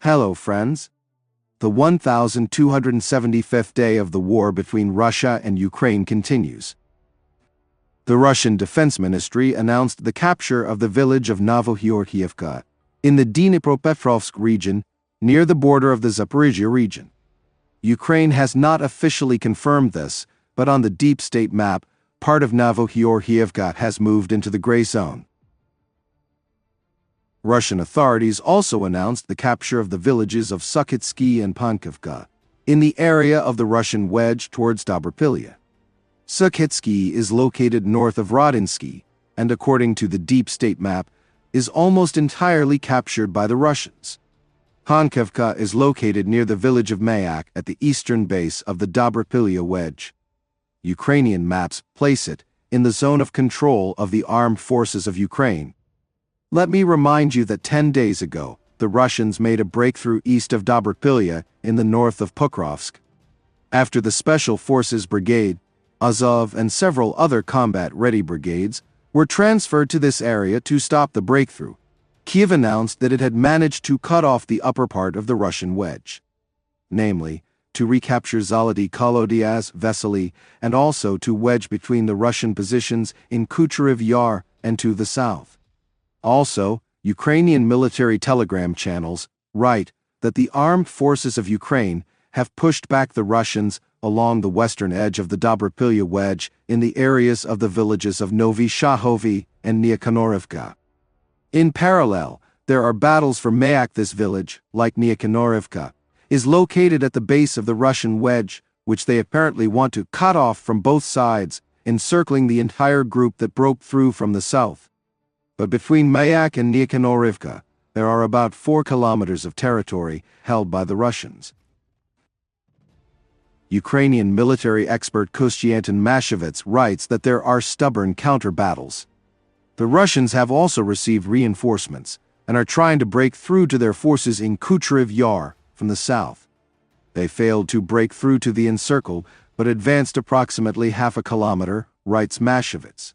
Hello, friends. The 1275th day of the war between Russia and Ukraine continues. The Russian Defense Ministry announced the capture of the village of Novogyorkievka in the Dnipropetrovsk region near the border of the Zaporizhia region. Ukraine has not officially confirmed this, but on the deep state map, part of Novogyorkievka has moved into the gray zone. Russian authorities also announced the capture of the villages of Sukhitsky and Pankivka in the area of the Russian wedge towards Dobropillia. Sukhitsky is located north of Rodinsky and, according to the deep state map, is almost entirely captured by the Russians. Pankivka is located near the village of Mayak at the eastern base of the Dobropillia wedge. Ukrainian maps place it in the zone of control of the armed forces of Ukraine. Let me remind you that 10 days ago, the Russians made a breakthrough east of Dobropillia in the north of Pokrovsk. After the Special Forces Brigade, Azov and several other combat-ready brigades were transferred to this area to stop the breakthrough, Kiev announced that it had managed to cut off the upper part of the Russian wedge. Namely, to recapture Zaloty Kolodiaz, Vesely, and also to wedge between the Russian positions in Kucherev Yar and to the south. Also, Ukrainian military telegram channels write that the armed forces of Ukraine have pushed back the Russians along the western edge of the Dobropillia wedge in the areas of the villages of Novi Shahovy and Niakonorivka. In parallel, there are battles for Mayak. This village, like Niakonorivka, is located at the base of the Russian wedge, which they apparently want to cut off from both sides, encircling the entire group that broke through from the south. But between Mayak and Niakonorivka, there are about 4 kilometers of territory held by the Russians. Ukrainian military expert Kostiantin Mashevitz writes that there are stubborn counter-battles. The Russians have also received reinforcements and are trying to break through to their forces in Kucherev Yar from the south. They failed to break through to the encircle, but advanced approximately half a kilometer, writes Mashevitz.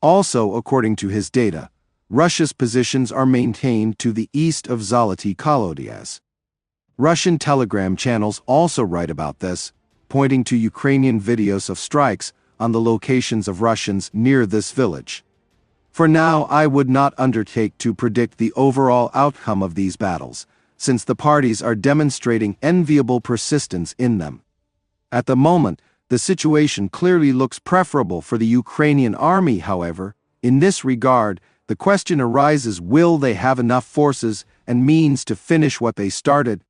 Also, according to his data, Russia's positions are maintained to the east of Zaloty Kolodiaz. Russian telegram channels also write about this, pointing to Ukrainian videos of strikes on the locations of Russians near this village. For now, I would not undertake to predict the overall outcome of these battles, since the parties are demonstrating enviable persistence in them. At the moment, the situation clearly looks preferable for the Ukrainian army. However, in this regard, the question arises: will they have enough forces and means to finish what they started?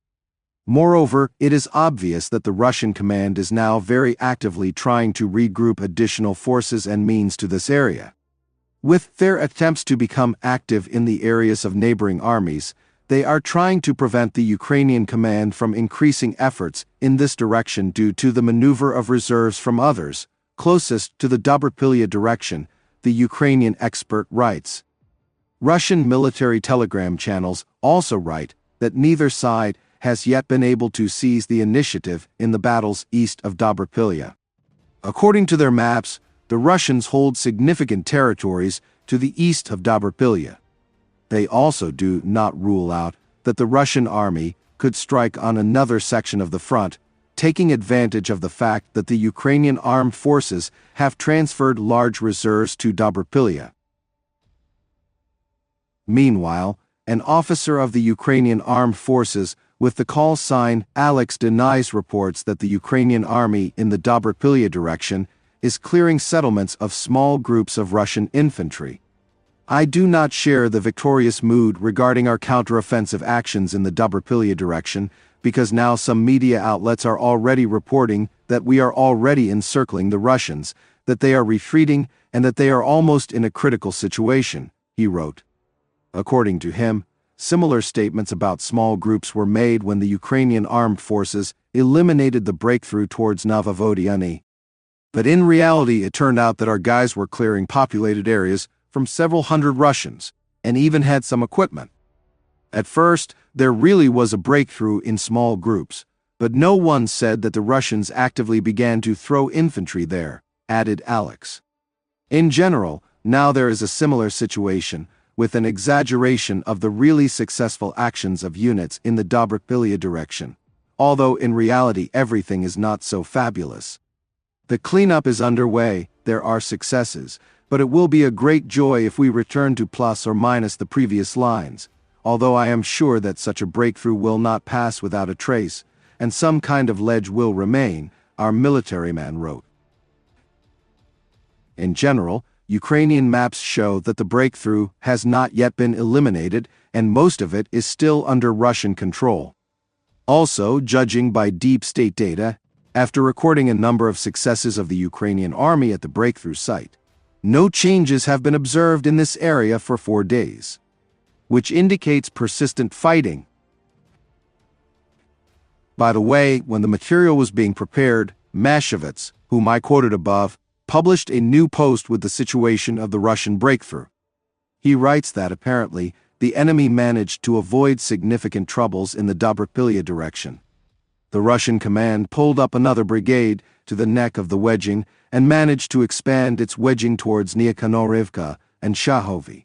Moreover, it is obvious that the Russian command is now very actively trying to regroup additional forces and means to this area. With their attempts to become active in the areas of neighboring armies, they are trying to prevent the Ukrainian command from increasing efforts in this direction due to the maneuver of reserves from others, closest to the Dobropillia direction, the Ukrainian expert writes. Russian military telegram channels also write that neither side has yet been able to seize the initiative in the battles east of Dobropillia. According to their maps, the Russians hold significant territories to the east of Dobropillia. They also do not rule out that the Russian army could strike on another section of the front, taking advantage of the fact that the Ukrainian armed forces have transferred large reserves to Dobropillia. Meanwhile, an officer of the Ukrainian armed forces with the call sign Alex denies reports that the Ukrainian army in the Dobropillia direction is clearing settlements of small groups of Russian infantry. I do not share the victorious mood regarding our counteroffensive actions in the Dobropillia direction, because now some media outlets are already reporting that we are already encircling the Russians, that they are retreating, and that they are almost in a critical situation, he wrote. According to him, similar statements about small groups were made when the Ukrainian armed forces eliminated the breakthrough towards Novovodiany. But in reality, it turned out that our guys were clearing populated areas from several hundred Russians, and even had some equipment. At first, there really was a breakthrough in small groups, but no one said that the Russians actively began to throw infantry there, added Alex. In general, now there is a similar situation, with an exaggeration of the really successful actions of units in the Dobropillia direction, although in reality everything is not so fabulous. The cleanup is underway, there are successes, but it will be a great joy if we return to plus or minus the previous lines, although I am sure that such a breakthrough will not pass without a trace, and some kind of ledge will remain, our military man wrote. In general, Ukrainian maps show that the breakthrough has not yet been eliminated, and most of it is still under Russian control. Also, judging by deep state data, after recording a number of successes of the Ukrainian army at the breakthrough site, no changes have been observed in this area for 4 days, which indicates persistent fighting. By the way, when the material was being prepared, Mashevitz, whom I quoted above, published a new post with the situation of the Russian breakthrough. He writes that apparently the enemy managed to avoid significant troubles in the Dobropillia direction. The Russian command pulled up another brigade to the neck of the wedging and managed to expand its wedging towards Nikanorivka and Shahovy.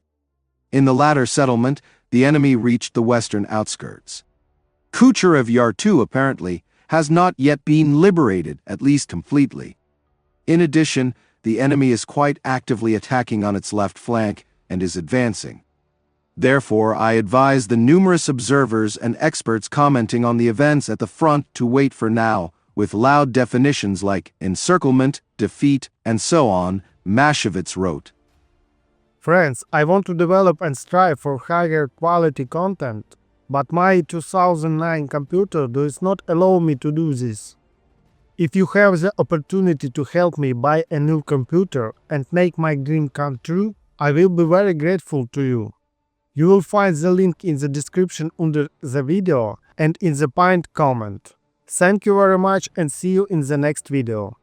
In the latter settlement, the enemy reached the western outskirts. Kucherev Yar too, apparently, has not yet been liberated, at least completely. In addition, the enemy is quite actively attacking on its left flank and is advancing. Therefore, I advise the numerous observers and experts commenting on the events at the front to wait for now, with loud definitions like encirclement, defeat, and so on, Mashevitz wrote. Friends, I want to develop and strive for higher quality content, but my 2009 computer does not allow me to do this. If you have the opportunity to help me buy a new computer and make my dream come true, I will be very grateful to you. You will find the link in the description under the video and in the pinned comment. Thank you very much and see you in the next video.